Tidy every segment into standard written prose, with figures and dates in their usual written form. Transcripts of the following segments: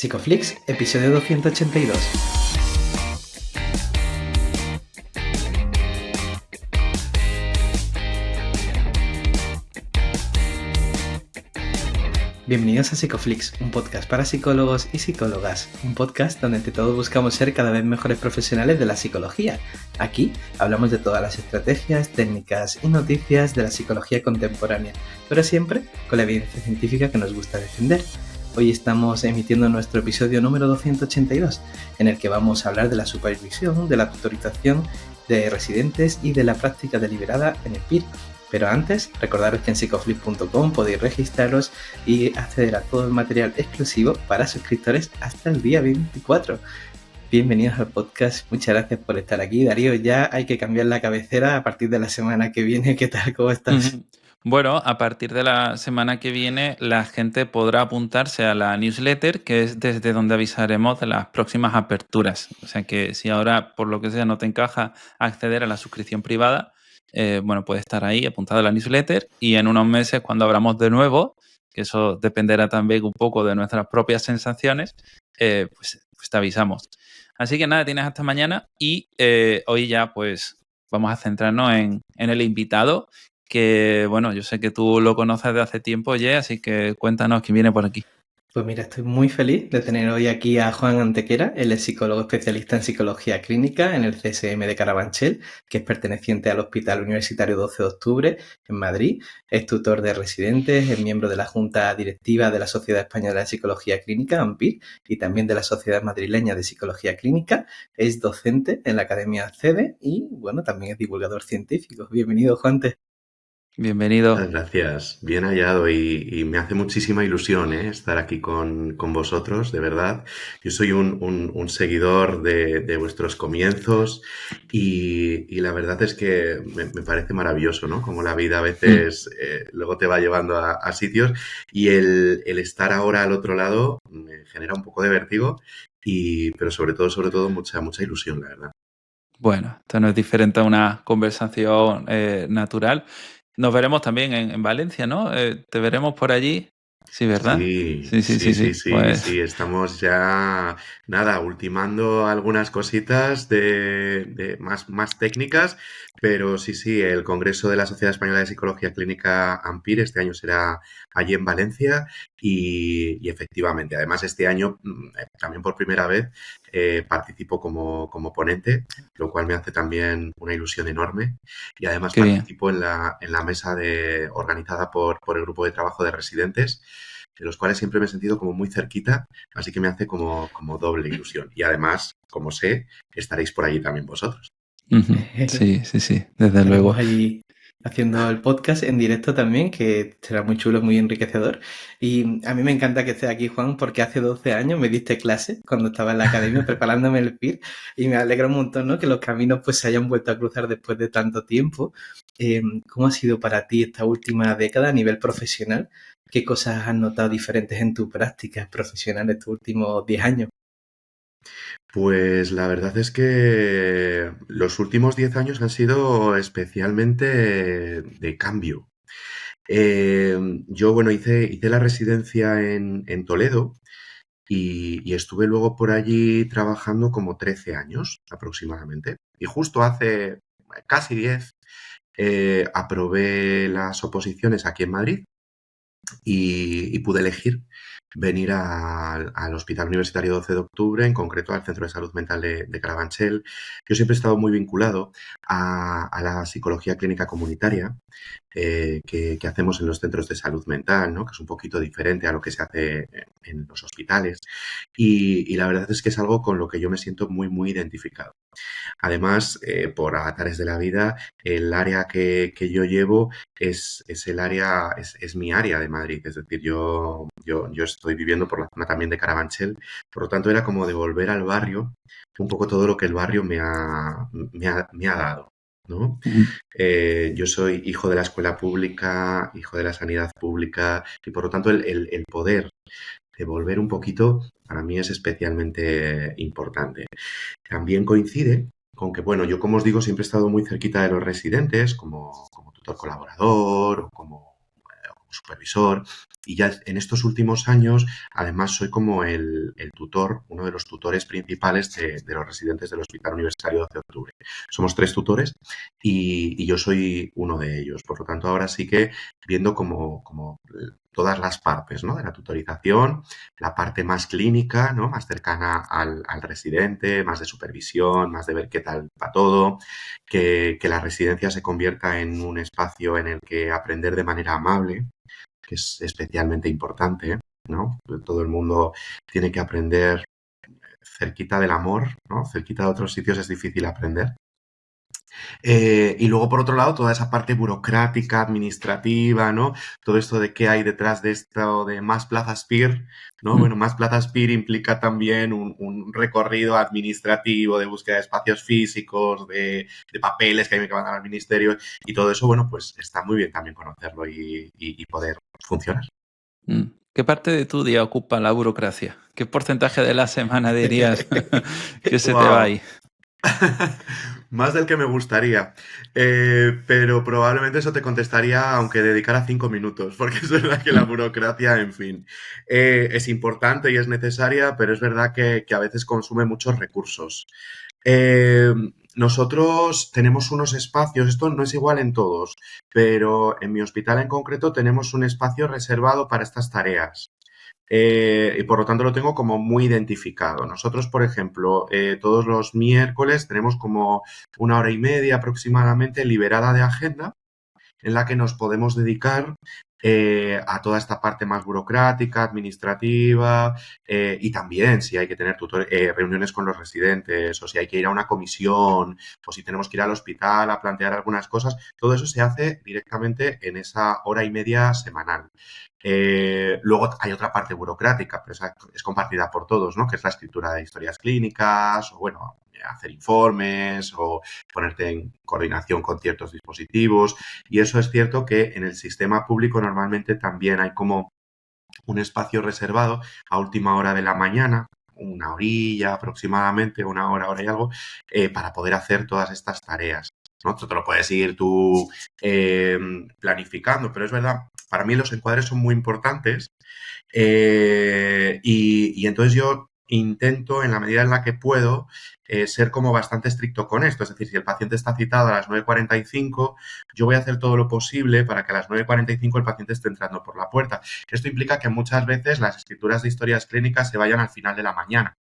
Psicoflix, episodio 282. Bienvenidos a Psicoflix, un podcast para psicólogos y psicólogas, un podcast donde entre todos buscamos ser cada vez mejores profesionales de la psicología. Aquí hablamos de todas las estrategias, técnicas y noticias de la psicología contemporánea, pero siempre con la evidencia científica que nos gusta defender. Hoy estamos emitiendo nuestro episodio número 282, en el que vamos a hablar de la supervisión, de la tutorización de residentes y de la práctica deliberada en el PIR. Pero antes, recordaros que en psicoflix.com podéis registraros y acceder a todo el material exclusivo para suscriptores hasta el día 24. Bienvenidos al podcast, muchas gracias por estar aquí. Darío, ya hay que cambiar la cabecera a partir de la semana que viene. ¿Qué tal? ¿Cómo estás? Bueno, a partir de la semana que viene la gente podrá apuntarse a la newsletter, que es desde donde avisaremos de las próximas aperturas. O sea que si ahora, por lo que sea, no te encaja acceder a la suscripción privada, puedes estar ahí apuntado a la newsletter y en unos meses, cuando abramos de nuevo, que eso dependerá también un poco de nuestras propias sensaciones, pues te avisamos. Así que nada, tienes hasta mañana y hoy ya pues vamos a centrarnos en el invitado, que bueno, yo sé que tú lo conoces de hace tiempo, así que cuéntanos quién viene por aquí. Pues mira, estoy muy feliz de tener hoy aquí a Juan Antequera. Él es psicólogo especialista en psicología clínica en el CSM de Carabanchel, que es perteneciente al Hospital Universitario 12 de Octubre en Madrid. Es tutor de residentes, es miembro de la Junta Directiva de la Sociedad Española de Psicología Clínica, AMPIR, y también de la Sociedad Madrileña de Psicología Clínica. Es docente en la Academia CEDE y, bueno, también es divulgador científico. Bienvenido, Juante. Bienvenido. Muchas gracias, bien hallado y me hace muchísima ilusión estar aquí con vosotros, de verdad. Yo soy un seguidor de vuestros comienzos y la verdad es que me parece maravilloso, ¿no? Como la vida a veces luego te va llevando a sitios y el estar ahora al otro lado me genera un poco de vértigo, pero sobre todo mucha ilusión, la verdad. Bueno, esto no es diferente a una conversación natural. Nos veremos también en Valencia, ¿no? Te veremos por allí. Sí, ¿verdad? Sí, Pues estamos ya, nada, ultimando algunas cositas de más técnicas, pero sí, el Congreso de la Sociedad Española de Psicología Clínica AMPIR este año será allí en Valencia y efectivamente, además este año también por primera vez participo como ponente, lo cual me hace también una ilusión enorme y además qué bien. participo en la mesa organizada por el grupo de trabajo de residentes, de los cuales siempre me he sentido como muy cerquita, así que me hace como doble ilusión. Y además, como sé, estaréis por allí también vosotros. Sí, desde luego. Estaremos allí haciendo el podcast en directo también, que será muy chulo, muy enriquecedor. Y a mí me encanta que estés aquí, Juan, porque hace 12 años me diste clase cuando estaba en la academia preparándome el PIR y me alegra un montón, ¿no?, que los caminos pues se hayan vuelto a cruzar después de tanto tiempo. ¿Cómo ha sido para ti esta última década a nivel profesional? ¿Qué cosas has notado diferentes en tu práctica profesional estos últimos 10 años? Pues la verdad es que los últimos 10 años han sido especialmente de cambio. Yo, bueno, hice la residencia en Toledo y estuve luego por allí trabajando como 13 años aproximadamente. Y justo hace casi 10 aprobé las oposiciones aquí en Madrid y pude elegir venir al Hospital Universitario 12 de Octubre, en concreto al Centro de Salud Mental de Carabanchel. Yo siempre he estado muy vinculado a la psicología clínica comunitaria que hacemos en los centros de salud mental, ¿no?, que es un poquito diferente a lo que se hace en los hospitales. Y la verdad es que es algo con lo que yo me siento muy identificado. Además, por avatares de la vida, el área que yo llevo es mi área de Madrid. Es decir, yo estoy viviendo por la zona también de Carabanchel. Por lo tanto, era como devolver al barrio un poco todo lo que el barrio me ha dado, ¿no? Yo soy hijo de la escuela pública, hijo de la sanidad pública y por lo tanto el poder devolver un poquito para mí es especialmente importante. También coincide con que, bueno, yo como os digo siempre he estado muy cerquita de los residentes como tutor colaborador o como supervisor Y ya en estos últimos años, además, soy como el tutor, uno de los tutores principales de los residentes del Hospital Universitario 12 de Octubre. Somos 3 tutores y yo soy uno de ellos. Por lo tanto, ahora sí que viendo como todas las partes, ¿no?, de la tutorización, la parte más clínica, ¿no?, más cercana al residente, más de supervisión, más de ver qué tal va todo, que la residencia se convierta en un espacio en el que aprender de manera amable, que es especialmente importante, ¿no? Todo el mundo tiene que aprender cerquita del amor, ¿no? Cerquita de otros sitios es difícil aprender. Y luego, por otro lado, toda esa parte burocrática, administrativa, ¿no? Todo esto de qué hay detrás de esto de más plazas PIR, ¿no? Bueno, más plazas PIR implica también un recorrido administrativo de búsqueda de espacios físicos, de papeles que hay que mandar al ministerio y todo eso, bueno, pues está muy bien también conocerlo y poder funcionar. ¿Qué parte de tu día ocupa la burocracia? ¿Qué porcentaje de la semana dirías que se te va Wow. ahí? Más del que me gustaría. Pero probablemente eso te contestaría aunque dedicara 5 minutos, porque es verdad que la burocracia, en fin, es importante y es necesaria, pero es verdad que a veces consume muchos recursos. Eh, Nosotros tenemos unos espacios, esto no es igual en todos, pero en mi hospital en concreto tenemos un espacio reservado para estas tareas. Y por lo tanto lo tengo como muy identificado. Nosotros, por ejemplo, todos los miércoles tenemos como 1 hora y media aproximadamente liberada de agenda en la que nos podemos dedicar a toda esta parte más burocrática, administrativa, y también si hay que tener reuniones con los residentes o si hay que ir a una comisión o si tenemos que ir al hospital a plantear algunas cosas, todo eso se hace directamente en esa 1 hora y media semanal. Luego hay otra parte burocrática, pero esa es compartida por todos, ¿no?, que es la escritura de historias clínicas o, bueno, hacer informes o ponerte en coordinación con ciertos dispositivos. Y eso es cierto que en el sistema público normalmente también hay como un espacio reservado a última hora de la mañana, 1 horilla aproximadamente, 1 hora, hora y algo, para poder hacer todas estas tareas, ¿no? Tú te lo puedes ir tú planificando, pero es verdad, para mí los encuadres son muy importantes y entonces yo intento, en la medida en la que puedo, ser como bastante estricto con esto. Es decir, si el paciente está citado a las 9:45, yo voy a hacer todo lo posible para que a las 9:45 el paciente esté entrando por la puerta. Esto implica que muchas veces las escrituras de historias clínicas se vayan al final de la mañana.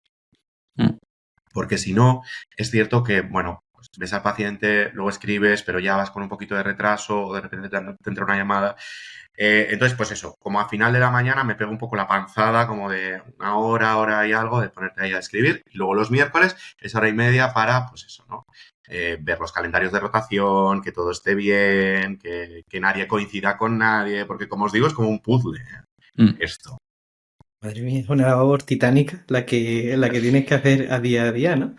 Porque si no, es cierto que, bueno, pues ves al paciente, luego escribes, pero ya vas con un poquito de retraso o de repente te entra una llamada. Entonces, pues eso, como a final de la mañana me pego un poco la panzada, como de 1 hora, hora y algo, de ponerte ahí a escribir. Y luego los miércoles es 1 hora y media para, pues eso, ¿no? Ver los calendarios de rotación, que todo esté bien, que nadie coincida con nadie, porque como os digo, es como un puzzle, esto. Madre mía, es una labor titánica la que tienes que hacer a día, ¿no?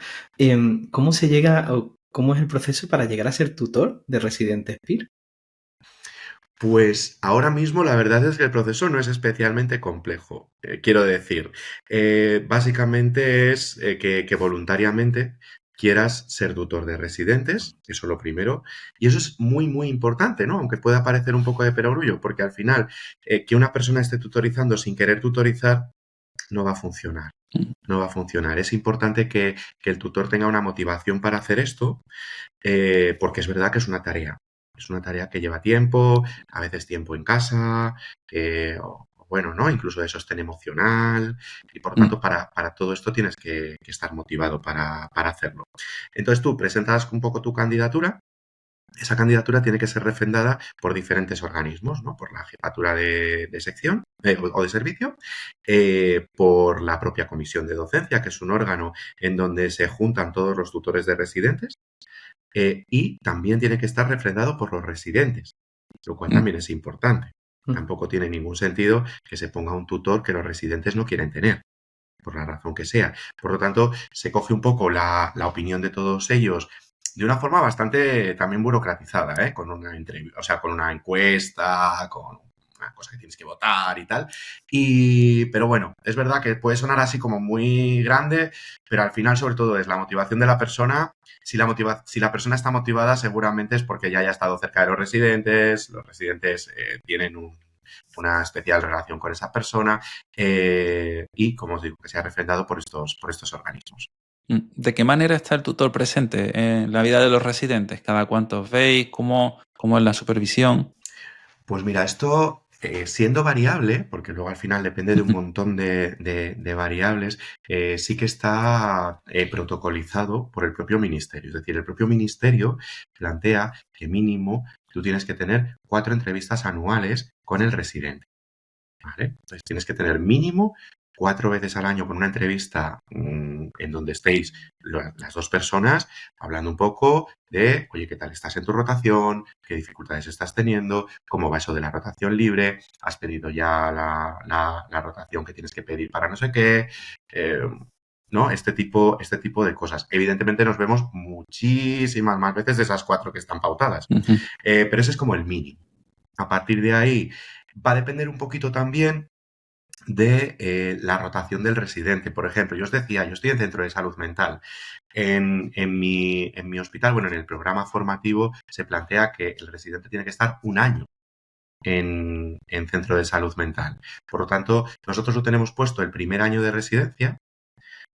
¿Cómo se llega o cómo es el proceso para llegar a ser tutor de residentes PIR? Pues ahora mismo la verdad es que el proceso no es especialmente complejo. Quiero decir, básicamente es que voluntariamente quieras ser tutor de residentes, eso lo primero, y eso es muy, muy importante, ¿no? Aunque pueda parecer un poco de perogrullo, porque al final que una persona esté tutorizando sin querer tutorizar no va a funcionar. No va a funcionar. Es importante que el tutor tenga una motivación para hacer esto, porque es verdad que es una tarea. Es una tarea que lleva tiempo, a veces tiempo en casa, o bueno, ¿no? Incluso de sostén emocional. Y por lo tanto, para todo esto tienes que estar motivado para hacerlo. Entonces tú presentas un poco tu candidatura. Esa candidatura tiene que ser refrendada por diferentes organismos, ¿no? Por la jefatura de sección o de servicio, por la propia comisión de docencia, que es un órgano en donde se juntan todos los tutores de residentes, y también tiene que estar refrendado por los residentes, lo cual también es importante. Tampoco tiene ningún sentido que se ponga un tutor que los residentes no quieren tener, por la razón que sea. Por lo tanto, se coge un poco la opinión de todos ellos de una forma bastante también burocratizada, con una entrevista, o sea, con una encuesta, con una cosa que tienes que votar y tal. Pero bueno, es verdad que puede sonar así como muy grande, pero al final sobre todo es la motivación de la persona. Si la persona está motivada, seguramente es porque ya haya estado cerca de los residentes tienen una especial relación con esa persona y, como os digo, que sea refrendado por estos organismos. ¿De qué manera está el tutor presente en la vida de los residentes? ¿Cada cuánto os veis? ¿Cómo es la supervisión? Pues mira, esto siendo variable, porque luego al final depende de un montón de variables, sí que está protocolizado por el propio ministerio. Es decir, el propio ministerio plantea que mínimo tú tienes que tener 4 entrevistas anuales con el residente. ¿Vale? Entonces tienes que tener mínimo 4 veces al año con una entrevista en donde estéis las dos personas hablando un poco de, oye, ¿qué tal estás en tu rotación? ¿Qué dificultades estás teniendo? ¿Cómo va eso de la rotación libre? ¿Has pedido ya la rotación que tienes que pedir para no sé qué? ¿No? Este tipo de cosas. Evidentemente nos vemos muchísimas más veces de esas 4 que están pautadas, pero ese es como el mínimo. A partir de ahí va a depender un poquito también de la rotación del residente. Por ejemplo, yo os decía, yo estoy en centro de salud mental. En mi hospital, bueno, en el programa formativo se plantea que el residente tiene que estar un año en centro de salud mental. Por lo tanto, nosotros lo tenemos puesto el primer año de residencia,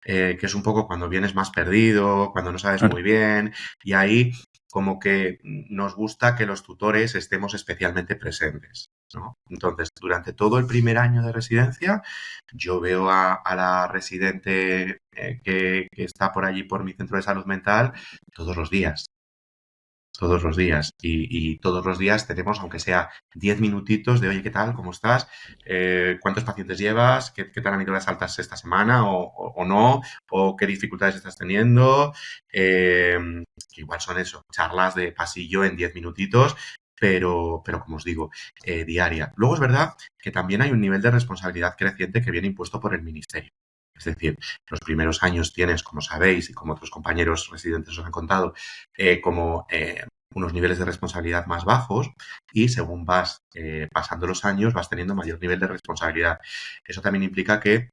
que es un poco cuando vienes más perdido, cuando no sabes Claro. muy bien, y ahí como que nos gusta que los tutores estemos especialmente presentes, ¿no? Entonces, durante todo el primer año de residencia, yo veo a la residente que está por allí por mi centro de salud mental todos los días. Todos los días. Y todos los días tenemos, aunque sea 10 minutitos de, oye, ¿qué tal? ¿Cómo estás? ¿Cuántos pacientes llevas? ¿Qué tal han ido las altas esta semana o no? ¿O qué dificultades estás teniendo? Que igual son eso, charlas de pasillo en 10 minutitos, pero como os digo, diaria. Luego es verdad que también hay un nivel de responsabilidad creciente que viene impuesto por el ministerio. Es decir, los primeros años tienes, como sabéis y como otros compañeros residentes os han contado, como unos niveles de responsabilidad más bajos y según vas pasando los años vas teniendo mayor nivel de responsabilidad. Eso también implica que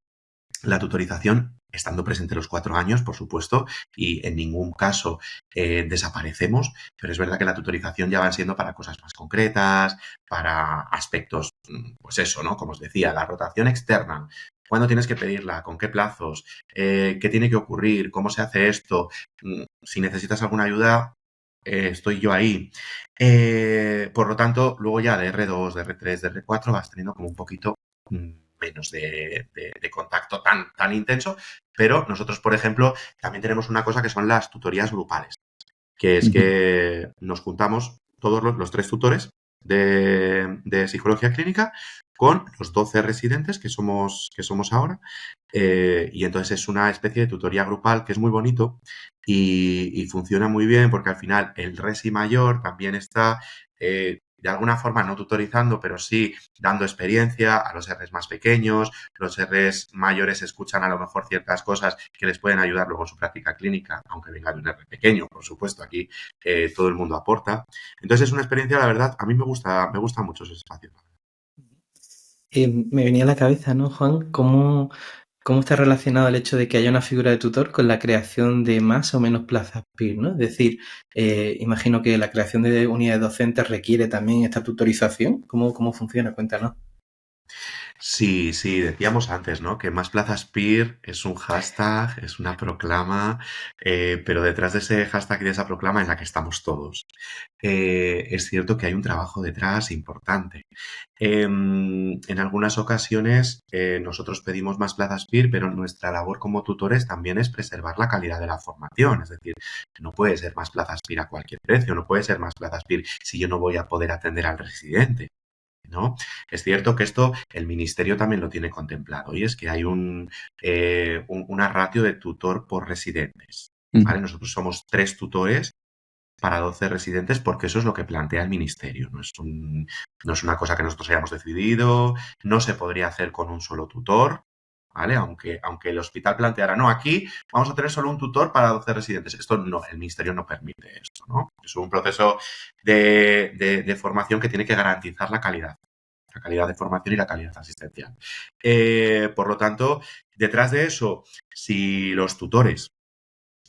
la tutorización, estando presente los 4 años, por supuesto, y en ningún caso desaparecemos, pero es verdad que la tutorización ya van siendo para cosas más concretas, para aspectos, pues eso, ¿no? Como os decía, la rotación externa. ¿Cuándo tienes que pedirla? ¿Con qué plazos? ¿Qué tiene que ocurrir? ¿Cómo se hace esto? Si necesitas alguna ayuda, estoy yo ahí. Por lo tanto, luego ya de R2, de R3, de R4 vas teniendo como un poquito menos de contacto tan intenso, pero nosotros, por ejemplo, también tenemos una cosa que son las tutorías grupales, que es que nos juntamos todos los 3 tutores de psicología clínica con los 12 residentes que somos ahora, y entonces es una especie de tutoría grupal que es muy bonito y funciona muy bien porque al final el resi mayor también está de alguna forma no tutorizando, pero sí dando experiencia a los Rs más pequeños. Los Rs mayores escuchan a lo mejor ciertas cosas que les pueden ayudar luego en su práctica clínica, aunque venga de un R pequeño, por supuesto, aquí todo el mundo aporta. Entonces es una experiencia, la verdad, a mí me gusta mucho ese espacio. Me venía a la cabeza, ¿no, Juan? ¿Cómo está relacionado el hecho de que haya una figura de tutor con la creación de más o menos plazas PIR, ¿no? Es decir, imagino que la creación de unidades docentes requiere también esta tutorización. ¿Cómo funciona? Cuéntanos. Sí, decíamos antes, ¿no? Que más plazas PIR es un hashtag, es una proclama, pero detrás de ese hashtag y de esa proclama en la que estamos todos. Es cierto que hay un trabajo detrás importante. En algunas ocasiones nosotros pedimos más plazas PIR, pero nuestra labor como tutores también es preservar la calidad de la formación. Es decir, no puede ser más plazas PIR a cualquier precio, no puede ser más plazas PIR si yo no voy a poder atender al residente, ¿no? Es cierto que esto el ministerio también lo tiene contemplado y es que hay una ratio de tutor por residentes, ¿vale? Nosotros somos 3 tutores para 12 residentes porque eso es lo que plantea el ministerio. No es una cosa que nosotros hayamos decidido, no se podría hacer con un solo tutor, ¿vale? Aunque el hospital planteara, no, aquí vamos a tener solo un tutor para 12 residentes. Esto no, el ministerio no permite esto, ¿no? Es un proceso de formación que tiene que garantizar la calidad de formación y la calidad asistencial. Por lo tanto, detrás de eso, si los tutores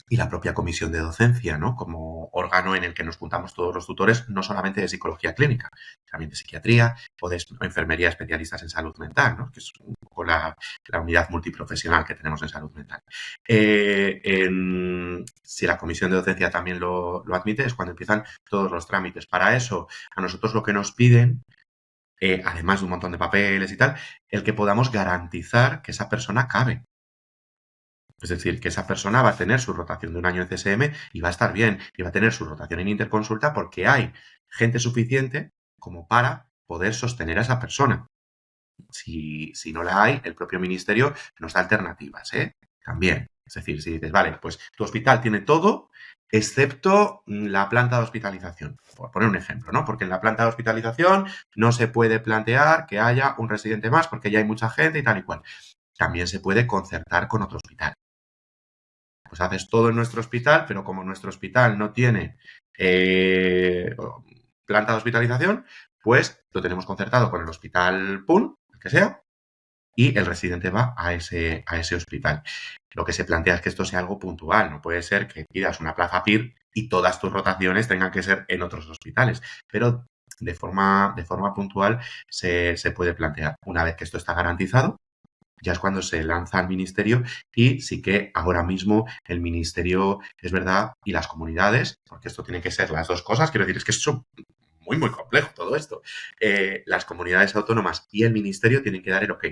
y la propia comisión de docencia, ¿no? Como órgano en el que nos juntamos todos los tutores, no solamente de psicología clínica, también de psiquiatría o de enfermería especialistas en salud mental, ¿no? Que es un poco la unidad multiprofesional que tenemos en salud mental. Si la comisión de docencia también lo admite, es cuando empiezan todos los trámites. Para eso, a nosotros lo que nos piden, además de un montón de papeles y tal, el que podamos garantizar que esa persona cabe. Es decir, que esa persona va a tener su rotación de un año en CSM y va a estar bien, y va a tener su rotación en interconsulta porque hay gente suficiente como para poder sostener a esa persona. Si no la hay, el propio ministerio nos da alternativas, también. Es decir, si dices, vale, pues tu hospital tiene todo excepto la planta de hospitalización, por poner un ejemplo, ¿no? Porque en la planta de hospitalización no se puede plantear que haya un residente más porque ya hay mucha gente y tal y cual. También se puede concertar con otro hospital. Pues haces todo en nuestro hospital, pero como nuestro hospital no tiene planta de hospitalización, pues lo tenemos concertado con el hospital PUN, el que sea, y el residente va a ese hospital. Lo que se plantea es que esto sea algo puntual, no puede ser que pidas una plaza PIR y todas tus rotaciones tengan que ser en otros hospitales, pero de forma puntual se puede plantear. Una vez que esto está garantizado, ya es cuando se lanza al ministerio y sí que ahora mismo el ministerio, es verdad, y las comunidades, porque esto tiene que ser las dos cosas, quiero decir, es que es muy, muy complejo todo esto. Las comunidades autónomas y el ministerio tienen que dar el ok.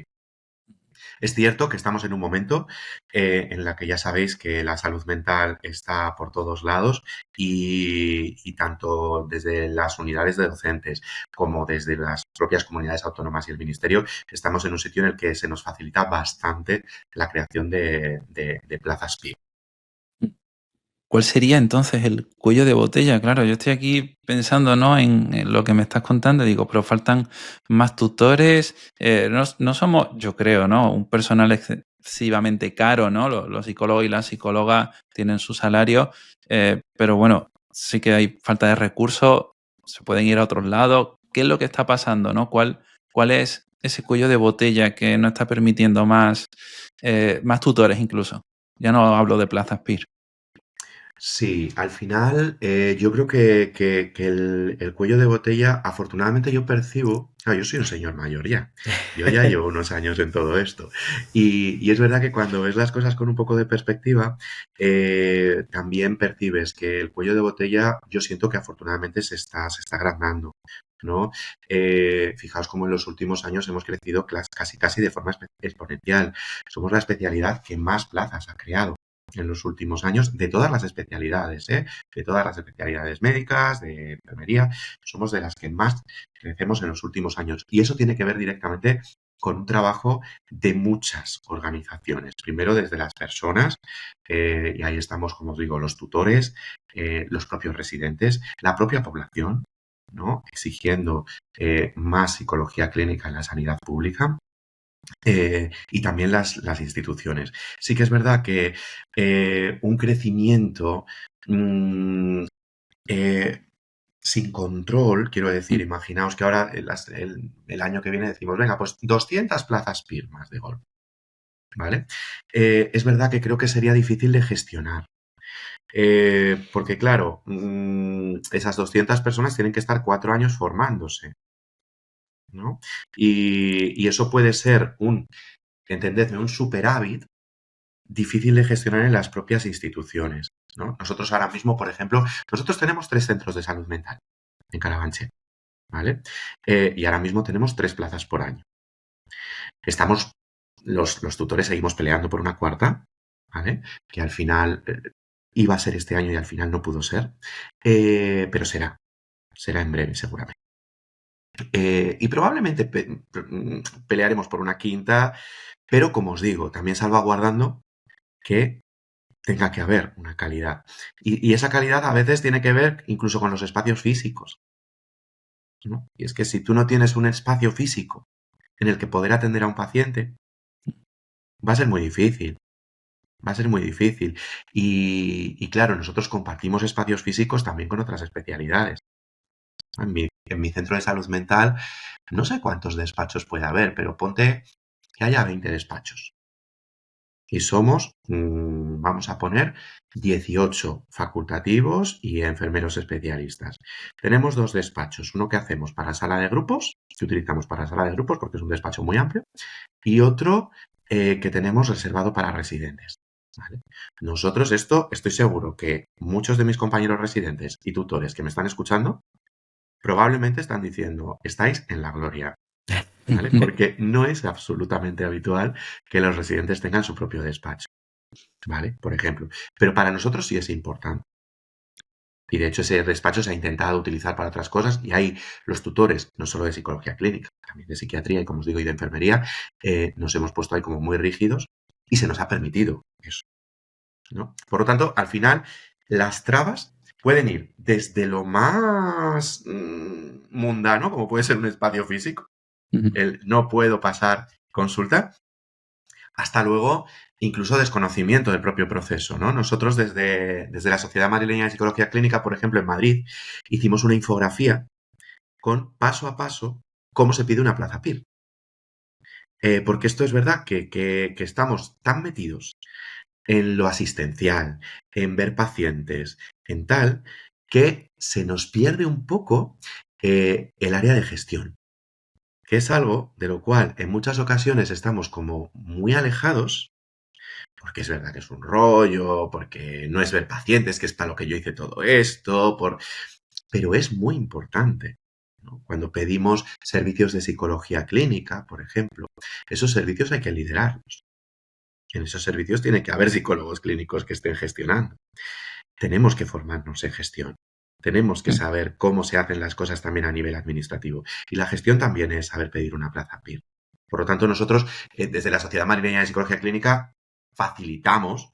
Es cierto que estamos en un momento en la que ya sabéis que la salud mental está por todos lados y tanto desde las unidades de docentes como desde las propias comunidades autónomas y el ministerio estamos en un sitio en el que se nos facilita bastante la creación de plazas PIR. ¿Cuál sería entonces el cuello de botella? Claro, yo estoy aquí pensando, ¿no?, en lo que me estás contando. Digo, pero faltan más tutores. No somos, yo creo, ¿no?, un personal excesivamente caro, ¿no? Los psicólogos y las psicólogas tienen su salario, pero bueno, sí que hay falta de recursos, se pueden ir a otros lados. ¿Qué es lo que está pasando, no? ¿Cuál es ese cuello de botella que no está permitiendo más tutores incluso? Ya no hablo de plazas PIR. Sí, al final yo creo que el cuello de botella, afortunadamente yo percibo, yo soy un señor mayor ya, yo ya llevo unos años en todo esto y es verdad que cuando ves las cosas con un poco de perspectiva, también percibes que el cuello de botella yo siento que afortunadamente se está agrandando, ¿no? Fijaos cómo en los últimos años hemos crecido casi de forma exponencial. Somos la especialidad que más plazas ha creado en los últimos años, de todas las especialidades, de todas las especialidades médicas, de enfermería, somos de las que más crecemos en los últimos años. Y eso tiene que ver directamente con un trabajo de muchas organizaciones. Primero desde las personas, y ahí estamos, como os digo, los tutores, los propios residentes, la propia población, ¿no?, exigiendo más psicología clínica en la sanidad pública. Y también las instituciones. Sí que es verdad que un crecimiento sin control, quiero decir, imaginaos que ahora el año que viene decimos, venga, pues 200 plazas PIR más de golpe, ¿vale? Es verdad que creo que sería difícil de gestionar. Porque claro, esas 200 personas tienen que estar 4 años formándose, ¿no? Y eso puede ser entendedme, un superávit difícil de gestionar en las propias instituciones, ¿no? Nosotros ahora mismo, por ejemplo, nosotros tenemos 3 centros de salud mental en Carabanchel, ¿vale? Y ahora mismo tenemos 3 plazas por año. Estamos, los tutores seguimos peleando por una cuarta, ¿vale? Que al final iba a ser este año y al final no pudo ser, pero será en breve seguramente. Y probablemente pelearemos por una quinta, pero como os digo, también salvaguardando que tenga que haber una calidad. Y esa calidad a veces tiene que ver incluso con los espacios físicos, ¿no? Y es que si tú no tienes un espacio físico en el que poder atender a un paciente, va a ser muy difícil. Va a ser muy difícil. Y claro, nosotros compartimos espacios físicos también con otras especialidades. En mi centro de salud mental, no sé cuántos despachos puede haber, pero ponte que haya 20 despachos. Y somos, vamos a poner, 18 facultativos y enfermeros especialistas. Tenemos 2 despachos, uno que hacemos para sala de grupos, que utilizamos para sala de grupos porque es un despacho muy amplio, y otro que tenemos reservado para residentes. ¿Vale? Nosotros esto, estoy seguro que muchos de mis compañeros residentes y tutores que me están escuchando probablemente están diciendo, estáis en la gloria, ¿vale? Porque no es absolutamente habitual que los residentes tengan su propio despacho, ¿vale? Por ejemplo. Pero para nosotros sí es importante. Y de hecho ese despacho se ha intentado utilizar para otras cosas y hay los tutores, no solo de psicología clínica, también de psiquiatría y, como os digo, y de enfermería, nos hemos puesto ahí como muy rígidos y se nos ha permitido eso, ¿no? Por lo tanto, al final, las trabas pueden ir desde lo más mundano, como puede ser un espacio físico, el no puedo pasar consulta, hasta luego incluso desconocimiento del propio proceso, ¿no? Nosotros desde la Sociedad Madrileña de Psicología Clínica, por ejemplo, en Madrid, hicimos una infografía con paso a paso cómo se pide una plaza PIR. Porque esto es verdad que estamos tan metidos en lo asistencial, en ver pacientes, en tal, que se nos pierde un poco el área de gestión, que es algo de lo cual en muchas ocasiones estamos como muy alejados, porque es verdad que es un rollo, porque no es ver pacientes, que es para lo que yo hice todo esto, pero es muy importante, ¿no? Cuando pedimos servicios de psicología clínica, por ejemplo, esos servicios hay que liderarlos. En esos servicios tiene que haber psicólogos clínicos que estén gestionando. Tenemos que formarnos en gestión. Tenemos que saber cómo se hacen las cosas también a nivel administrativo. Y la gestión también es saber pedir una plaza PIR. Por lo tanto, nosotros, desde la Sociedad Madrileña de Psicología Clínica, facilitamos,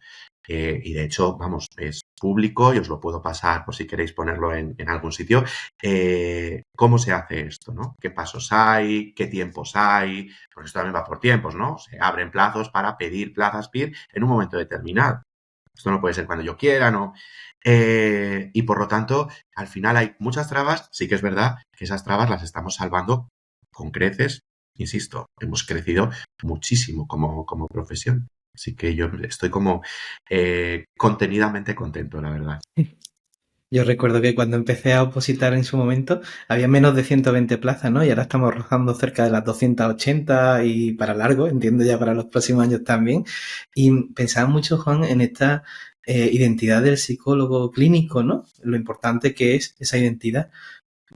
y de hecho, vamos, es público y os lo puedo pasar por si queréis ponerlo en algún sitio, cómo se hace esto, ¿no? ¿Qué pasos hay? ¿Qué tiempos hay? Porque esto también va por tiempos, ¿no? Se abren plazos para pedir plazas PIR en un momento determinado. Esto no puede ser cuando yo quiera, ¿no? Y por lo tanto, al final hay muchas trabas. Sí que es verdad que esas trabas las estamos salvando con creces. Insisto, hemos crecido muchísimo como profesión. Así que yo estoy como contenidamente contento, la verdad. Yo recuerdo que cuando empecé a opositar en su momento había menos de 120 plazas, ¿no? Y ahora estamos rozando cerca de las 280 y para largo, entiendo ya para los próximos años también. Y pensaba mucho, Juan, en esta identidad del psicólogo clínico, ¿no? Lo importante que es esa identidad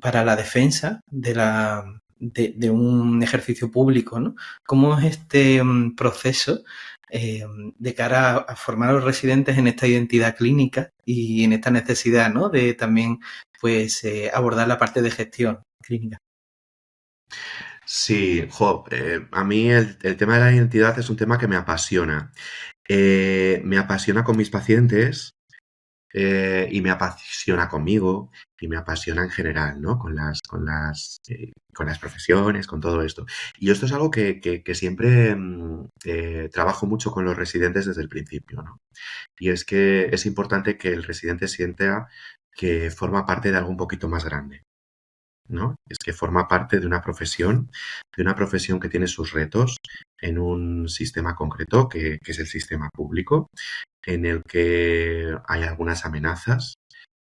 para la defensa de un ejercicio público, ¿no? ¿Cómo es este proceso de cara a formar a los residentes en esta identidad clínica y en esta necesidad, ¿no? De también, pues, abordar la parte de gestión clínica? Sí, a mí el tema de la identidad es un tema que me apasiona. Me apasiona con mis pacientes, y me apasiona conmigo y me apasiona en general, ¿no? Con las profesiones, con todo esto. Y esto es algo que siempre trabajo mucho con los residentes desde el principio, ¿no? Y es que es importante que el residente sienta que forma parte de algo un poquito más grande, ¿no? Es que forma parte de una profesión que tiene sus retos en un sistema concreto, que es el sistema público, en el que hay algunas amenazas,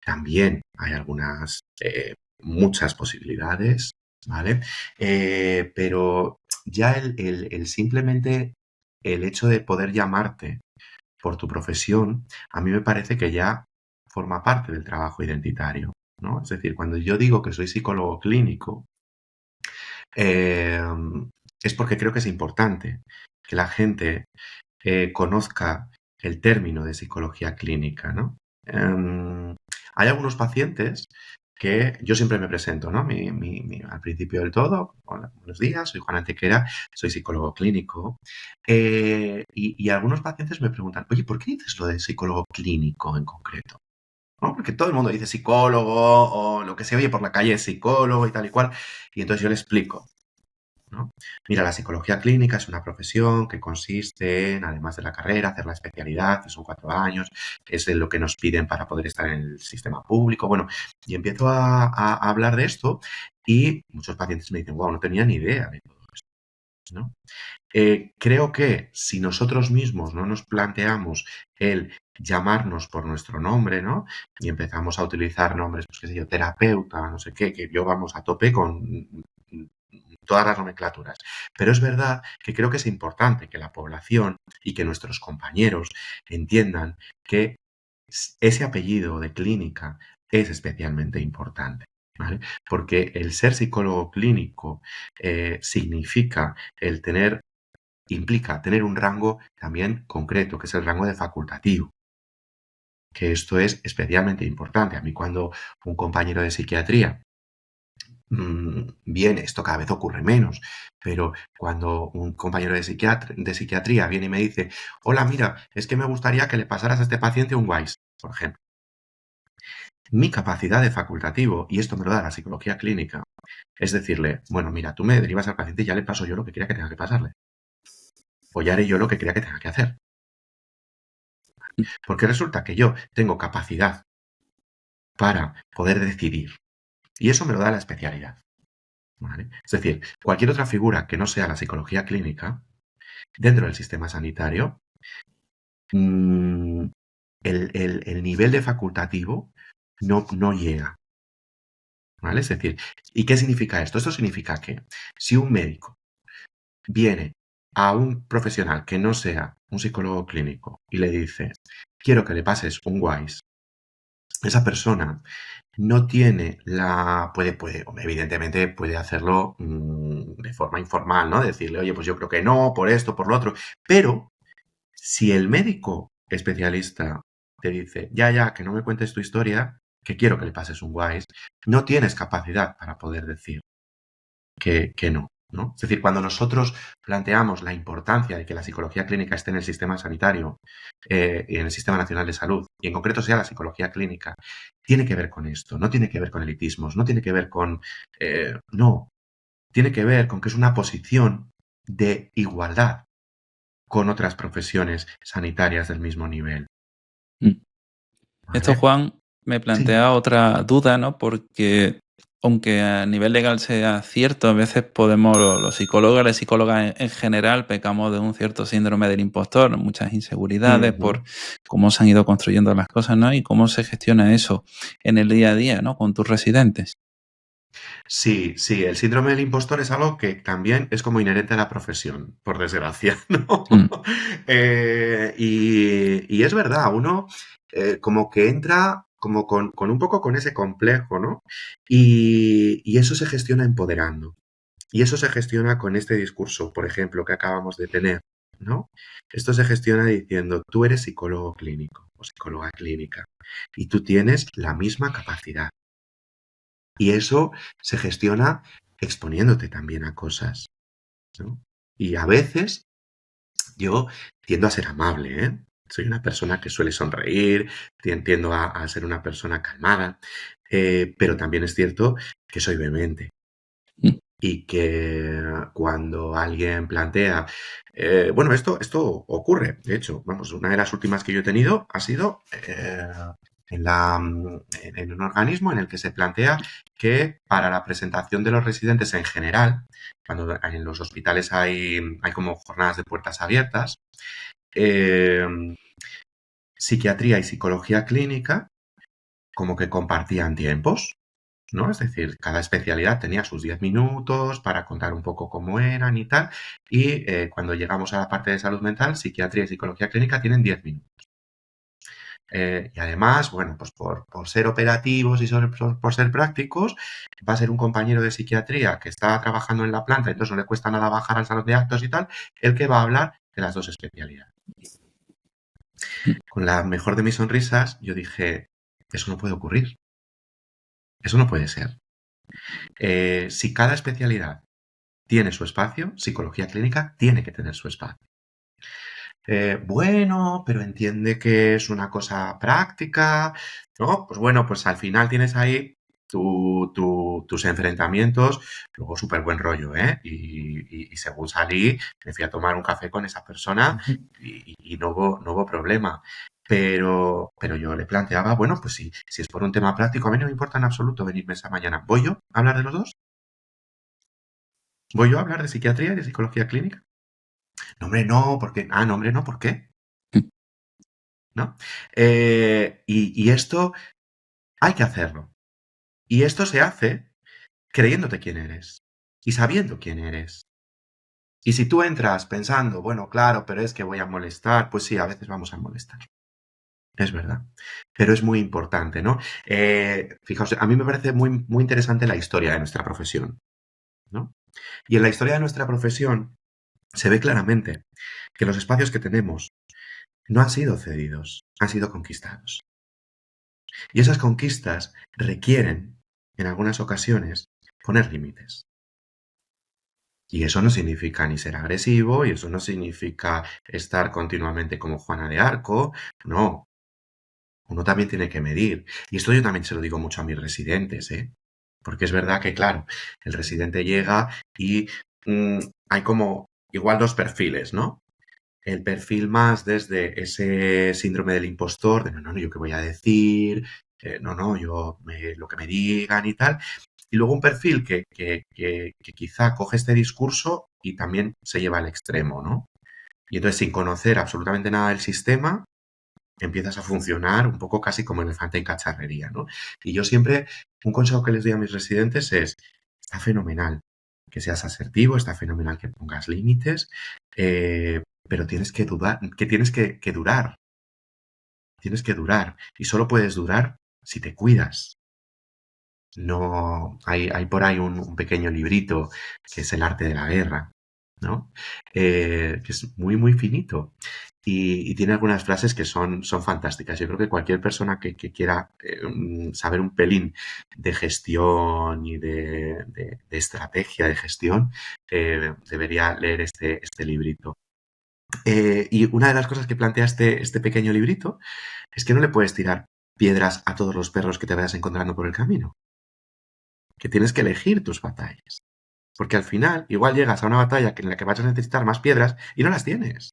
también hay muchas posibilidades, ¿vale? Pero ya simplemente el hecho de poder llamarte por tu profesión, a mí me parece que ya forma parte del trabajo identitario, ¿no? Es decir, cuando yo digo que soy psicólogo clínico, es porque creo que es importante que la gente conozca el término de psicología clínica, ¿no? Hay algunos pacientes que yo siempre me presento, ¿no? Al principio del todo, hola, buenos días, soy Juan Antequera, soy psicólogo clínico. Y algunos pacientes me preguntan, oye, ¿por qué dices lo de psicólogo clínico en concreto? ¿No? Porque todo el mundo dice psicólogo o lo que se oye por la calle es psicólogo y tal y cual. Y entonces yo le explico, ¿no? Mira, la psicología clínica es una profesión que consiste en, además de la carrera, hacer la especialidad, que son 4 años, que es lo que nos piden para poder estar en el sistema público. Bueno, y empiezo a hablar de esto y muchos pacientes me dicen, wow, no tenía ni idea de todo esto. ¿no? Creo que si nosotros mismos no nos planteamos el llamarnos por nuestro nombre, ¿no? Y empezamos a utilizar nombres, pues qué sé yo, terapeuta, no sé qué, que yo vamos a tope con todas las nomenclaturas. Pero es verdad que creo que es importante que la población y que nuestros compañeros entiendan que ese apellido de clínica es especialmente importante, ¿vale? Porque el ser psicólogo clínico significa el tener, implica tener un rango también concreto, que es el rango de facultativo, que esto es especialmente importante. A mí cuando un compañero de psiquiatría viene, esto cada vez ocurre menos, pero cuando un compañero de psiquiatría viene y me dice, hola, mira, es que me gustaría que le pasaras a este paciente un WISE, por ejemplo. Mi capacidad de facultativo, y esto me lo da la psicología clínica, es decirle, bueno, mira, tú me derivas al paciente y ya le paso yo lo que crea que tenga que pasarle. O ya haré yo lo que crea que tenga que hacer. Porque resulta que yo tengo capacidad para poder decidir. Y eso me lo da la especialidad. ¿Vale? Es decir, cualquier otra figura que no sea la psicología clínica, dentro del sistema sanitario, el nivel de facultativo no llega. ¿Vale? Es decir, ¿y qué significa esto? Esto significa que si un médico viene a un profesional que no sea un psicólogo clínico y le dice, quiero que le pases un WISE, esa persona no tiene evidentemente puede hacerlo de forma informal, ¿no? Decirle, oye, pues yo creo que no, por esto, por lo otro. Pero si el médico especialista te dice, ya, que no me cuentes tu historia, que quiero que le pases un WISE, no tienes capacidad para poder decir que no, ¿no? Es decir, cuando nosotros planteamos la importancia de que la psicología clínica esté en el sistema sanitario y en el Sistema Nacional de Salud, y en concreto sea la psicología clínica, tiene que ver con esto, no tiene que ver con elitismos, no tiene que ver con... no, tiene que ver con que es una posición de igualdad con otras profesiones sanitarias del mismo nivel. Esto, ¿Vale? Juan, me Sí. plantea otra duda, ¿no? Porque aunque a nivel legal sea cierto, a veces podemos, los psicólogos y las psicólogas en general, pecamos de un cierto síndrome del impostor, muchas inseguridades por cómo se han ido construyendo las cosas, ¿no? Y cómo se gestiona eso en el día a día, ¿no? Con tus residentes. Sí, el síndrome del impostor es algo que también es como inherente a la profesión, por desgracia, ¿no? Y es verdad, uno como que entra como con un poco con ese complejo, ¿no? Y eso se gestiona empoderando. Y eso se gestiona con este discurso, por ejemplo, que acabamos de tener, ¿no? Esto se gestiona diciendo, tú eres psicólogo clínico o psicóloga clínica y tú tienes la misma capacidad. Y eso se gestiona exponiéndote también a cosas, ¿no? Y a veces yo tiendo a ser amable, ¿eh? Soy una persona que suele sonreír, tiendo a ser una persona calmada, pero también es cierto que soy vehemente. Y que cuando alguien plantea, bueno, esto ocurre, de hecho, vamos, una de las últimas que yo he tenido ha sido en un organismo en el que se plantea que para la presentación de los residentes en general, cuando en los hospitales hay como jornadas de puertas abiertas, psiquiatría y psicología clínica como que compartían tiempos, ¿no? Es decir, cada especialidad tenía sus 10 minutos para contar un poco cómo eran y tal, y cuando llegamos a la parte de salud mental, psiquiatría y psicología clínica tienen 10 minutos. Y además, bueno, pues por ser operativos y por ser prácticos, va a ser un compañero de psiquiatría que está trabajando en la planta, entonces no le cuesta nada bajar al salón de actos y tal, el que va a hablar de las dos especialidades. Con la mejor de mis sonrisas, yo dije, eso no puede ocurrir. Eso no puede ser. Si cada especialidad tiene su espacio, psicología clínica tiene que tener su espacio. Bueno, pero entiende que es una cosa práctica, ¿no? Pues bueno, pues al final tienes ahí tus enfrentamientos, luego súper buen rollo, ¿eh? Y según salí, me fui a tomar un café con esa persona y no hubo problema. Pero yo le planteaba, bueno, pues si es por un tema práctico, a mí no me importa en absoluto venirme esa mañana. ¿Voy yo a hablar de los dos? ¿Voy yo a hablar de psiquiatría y de psicología clínica? No, hombre, no, porque... Ah, no, hombre, no, ¿por qué? ¿No? Y esto hay que hacerlo. Y esto se hace creyéndote quién eres y sabiendo quién eres. Y si tú entras pensando, bueno, claro, pero es que voy a molestar, pues sí, a veces vamos a molestar. Es verdad. Pero es muy importante, ¿no? Fijaos, a mí me parece muy, muy interesante la historia de nuestra profesión, ¿no? Y en la historia de nuestra profesión se ve claramente que los espacios que tenemos no han sido cedidos, han sido conquistados. Y esas conquistas requieren, en algunas ocasiones, poner límites. Y eso no significa ni ser agresivo, y eso no significa estar continuamente como Juana de Arco, no. Uno también tiene que medir. Y esto yo también se lo digo mucho a mis residentes, ¿eh? Porque es verdad que, claro, el residente llega y hay como igual dos perfiles, ¿no? El perfil más desde ese síndrome del impostor, de no, no, yo qué voy a decir, no, no, lo que me digan y tal. Y luego un perfil que quizá coge este discurso y también se lleva al extremo, ¿no? Y entonces, sin conocer absolutamente nada del sistema, empiezas a funcionar un poco casi como elefante en cacharrería, ¿no? Y yo siempre, un consejo que les doy a mis residentes es, está fenomenal que seas asertivo, está fenomenal que pongas límites, pero tienes que dudar, que tienes que durar, tienes que durar, y solo puedes durar si te cuidas. No, hay por ahí un pequeño librito que es El arte de la guerra, ¿no? Que es muy, muy finito. Y tiene algunas frases que son fantásticas. Yo creo que cualquier persona que quiera saber un pelín de gestión y de estrategia de gestión debería leer este librito. Y una de las cosas que plantea este pequeño librito es que no le puedes tirar piedras a todos los perros que te vayas encontrando por el camino, que tienes que elegir tus batallas. Porque al final, igual llegas a una batalla en la que vas a necesitar más piedras y no las tienes,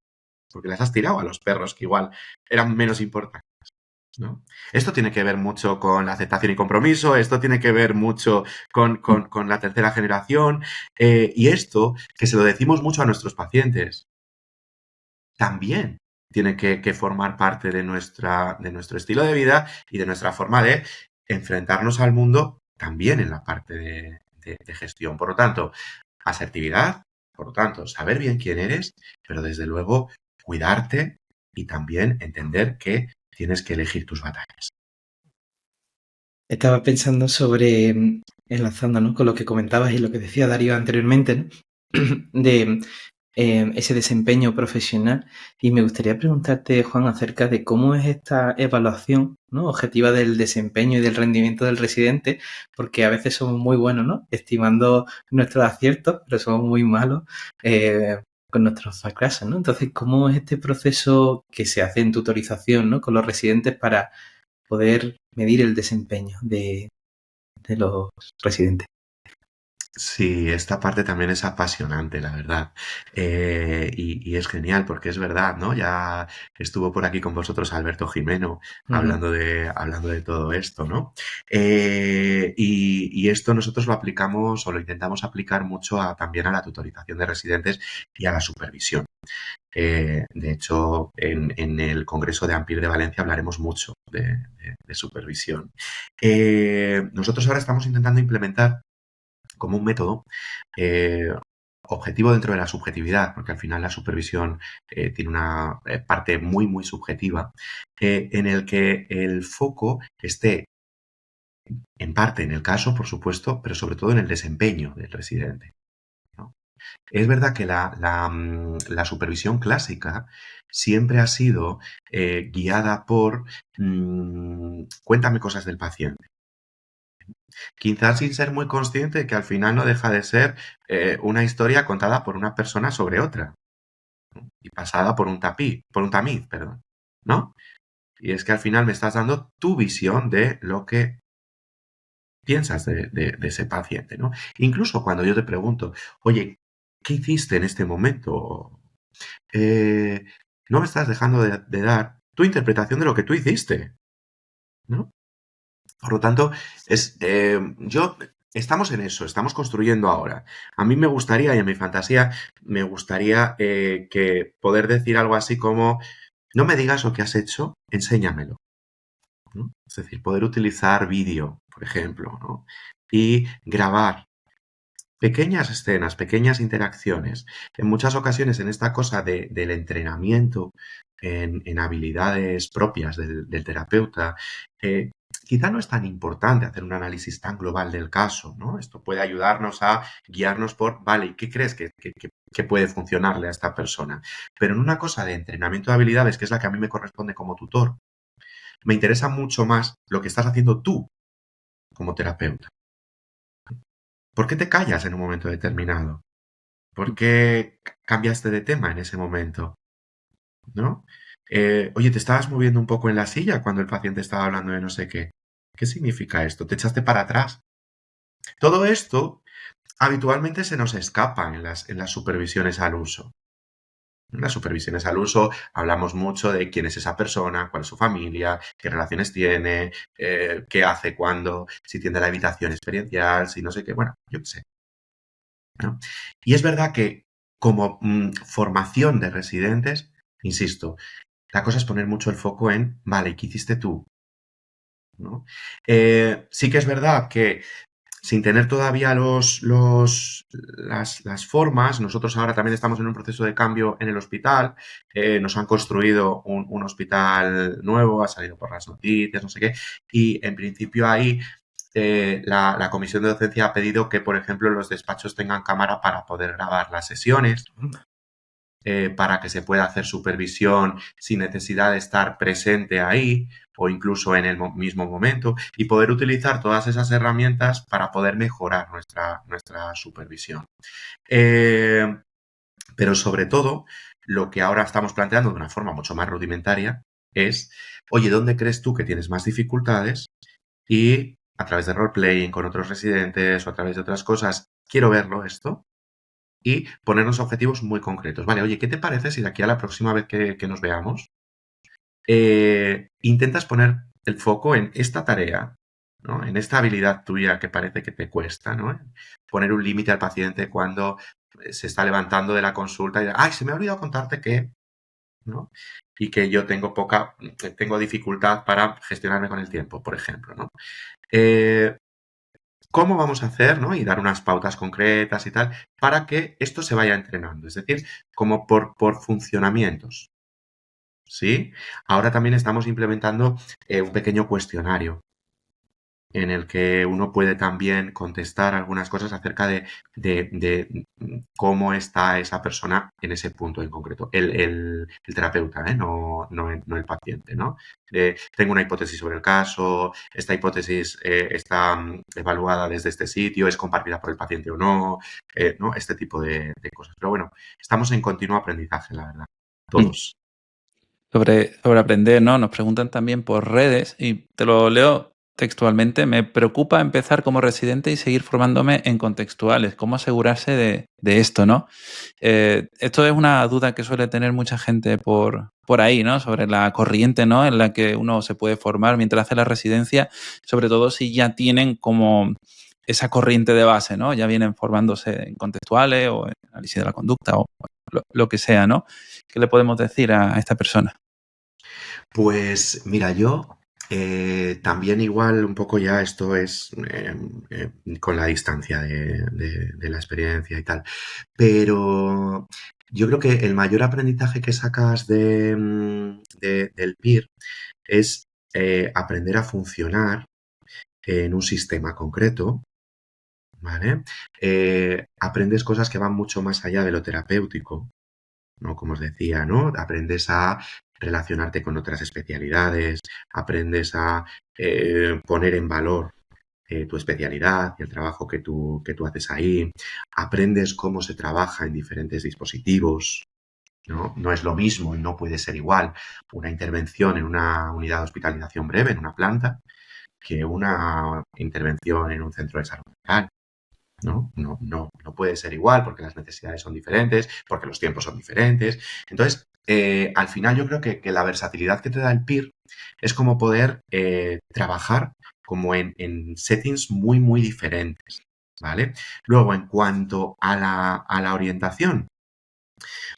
porque las has tirado a los perros que igual eran menos importantes, ¿no? Esto tiene que ver mucho con la aceptación y compromiso, esto tiene que ver mucho con la tercera generación, y esto, que se lo decimos mucho a nuestros pacientes, también tiene que formar parte de nuestro estilo de vida y de nuestra forma de enfrentarnos al mundo también en la parte de gestión. Por lo tanto, asertividad, por lo tanto, saber bien quién eres, pero desde luego cuidarte y también entender que tienes que elegir tus batallas. Estaba pensando sobre, enlazando, ¿no?, con lo que comentabas y lo que decía Darío anteriormente, ¿no? de ese desempeño profesional. Y me gustaría preguntarte, Juan, acerca de cómo es esta evaluación, ¿no?, objetiva del desempeño y del rendimiento del residente, porque a veces somos muy buenos, ¿no?, estimando nuestros aciertos, pero somos muy malos con nuestros fracasos, ¿no? Entonces, ¿cómo es este proceso que se hace en tutorización, ¿no?, con los residentes para poder medir el desempeño de los residentes? Sí, esta parte también es apasionante, la verdad. Y es genial porque es verdad, ¿no? Ya estuvo por aquí con vosotros Alberto Jimeno Ujú. hablando de todo esto, ¿no? Y esto nosotros lo aplicamos o lo intentamos aplicar mucho también a la tutorización de residentes y a la supervisión. De hecho, en el Congreso de AMPIR de Valencia hablaremos mucho de supervisión. Nosotros ahora estamos intentando implementar como un método objetivo dentro de la subjetividad, porque al final la supervisión tiene una parte muy, muy subjetiva, en el que el foco esté en parte en el caso, por supuesto, pero sobre todo en el desempeño del residente, ¿no? Es verdad que la supervisión clásica siempre ha sido guiada por cuéntame cosas del paciente. Quizás sin ser muy consciente de que al final no deja de ser una historia contada por una persona sobre otra, ¿no? Y pasada por un tamiz, perdón, ¿no? Y es que al final me estás dando tu visión de lo que piensas de ese paciente, ¿no? Incluso cuando yo te pregunto, oye, ¿qué hiciste en este momento? Eh, no me estás dejando de dar tu interpretación de lo que tú hiciste, ¿no? Por lo tanto, yo estamos en eso, estamos construyendo ahora. A mí me gustaría, y en mi fantasía, me gustaría que poder decir algo así como, no me digas lo que has hecho, enséñamelo, ¿no? Es decir, poder utilizar vídeo, por ejemplo, ¿no? Y grabar pequeñas escenas, pequeñas interacciones. En muchas ocasiones en esta cosa del entrenamiento en habilidades propias del terapeuta, quizá no es tan importante hacer un análisis tan global del caso, ¿no? Esto puede ayudarnos a guiarnos por, vale, ¿y qué crees que puede funcionarle a esta persona? Pero en una cosa de entrenamiento de habilidades, que es la que a mí me corresponde como tutor, me interesa mucho más lo que estás haciendo tú como terapeuta. ¿Por qué te callas en un momento determinado? ¿Por qué cambiaste de tema en ese momento? ¿No? Oye, te estabas moviendo un poco en la silla cuando el paciente estaba hablando de no sé qué. ¿Qué significa esto? ¿Te echaste para atrás? Todo esto habitualmente se nos escapa en las supervisiones al uso. En las supervisiones al uso hablamos mucho de quién es esa persona, cuál es su familia, qué relaciones tiene, qué hace cuando, si tiende a la evitación experiencial, si no sé qué, bueno, yo qué sé, ¿no? Y es verdad que como formación de residentes, insisto, la cosa es poner mucho el foco en, vale, ¿qué hiciste tú? ¿No? Sí que es verdad que sin tener todavía las formas, nosotros ahora también estamos en un proceso de cambio en el hospital, nos han construido un hospital nuevo, ha salido por las noticias, no sé qué, y en principio ahí la comisión de docencia ha pedido que, por ejemplo, los despachos tengan cámara para poder grabar las sesiones, para que se pueda hacer supervisión sin necesidad de estar presente ahí o incluso en el mismo momento y poder utilizar todas esas herramientas para poder mejorar nuestra supervisión. Pero sobre todo, lo que ahora estamos planteando de una forma mucho más rudimentaria es, oye, ¿dónde crees tú que tienes más dificultades? Y a través de role-playing con otros residentes o a través de otras cosas, quiero verlo esto, y ponernos objetivos muy concretos. Vale, oye, ¿qué te parece si de aquí a la próxima vez que nos veamos intentas poner el foco en esta tarea, ¿no? En esta habilidad tuya que parece que te cuesta, ¿no? Poner un límite al paciente cuando se está levantando de la consulta y ¡ay, se me ha olvidado contarte que! ¿No? Y que yo tengo dificultad para gestionarme con el tiempo, por ejemplo, ¿no? ¿Cómo vamos a hacer, ¿no? Y dar unas pautas concretas y tal, para que esto se vaya entrenando. Es decir, como por funcionamientos. ¿Sí? Ahora también estamos implementando un pequeño cuestionario en el que uno puede también contestar algunas cosas acerca de cómo está esa persona en ese punto en concreto. El terapeuta, no el paciente, ¿no? Tengo una hipótesis sobre el caso, esta hipótesis está evaluada desde este sitio, es compartida por el paciente o no, ¿no? Este tipo de cosas. Pero bueno, estamos en continuo aprendizaje, la verdad. Todos. Sobre aprender, ¿no? Nos preguntan también por redes y te lo leo textualmente. Me preocupa empezar como residente y seguir formándome en contextuales. ¿Cómo asegurarse de esto, no? Esto es una duda que suele tener mucha gente por ahí, ¿no? Sobre la corriente, ¿no? En la que uno se puede formar mientras hace la residencia, sobre todo si ya tienen como esa corriente de base, ¿no? Ya vienen formándose en contextuales o en análisis de la conducta o lo que sea, ¿no? ¿Qué le podemos decir a esta persona? Pues mira, yo también igual un poco ya esto es con la distancia de la experiencia y tal, pero yo creo que el mayor aprendizaje que sacas del PIR es aprender a funcionar en un sistema concreto, ¿vale? Aprendes cosas que van mucho más allá de lo terapéutico, ¿no? Como os decía, ¿no? Aprendes a relacionarte con otras especialidades, aprendes a poner en valor tu especialidad y el trabajo que tú haces ahí, aprendes cómo se trabaja en diferentes dispositivos, ¿no? No es lo mismo y no puede ser igual una intervención en una unidad de hospitalización breve, en una planta, que una intervención en un centro de salud mental. ¿No? No puede ser igual porque las necesidades son diferentes, porque los tiempos son diferentes. Entonces, al final yo creo que la versatilidad que te da el PIR es como poder trabajar como en settings muy, muy diferentes. ¿vale? Luego, en cuanto a la orientación,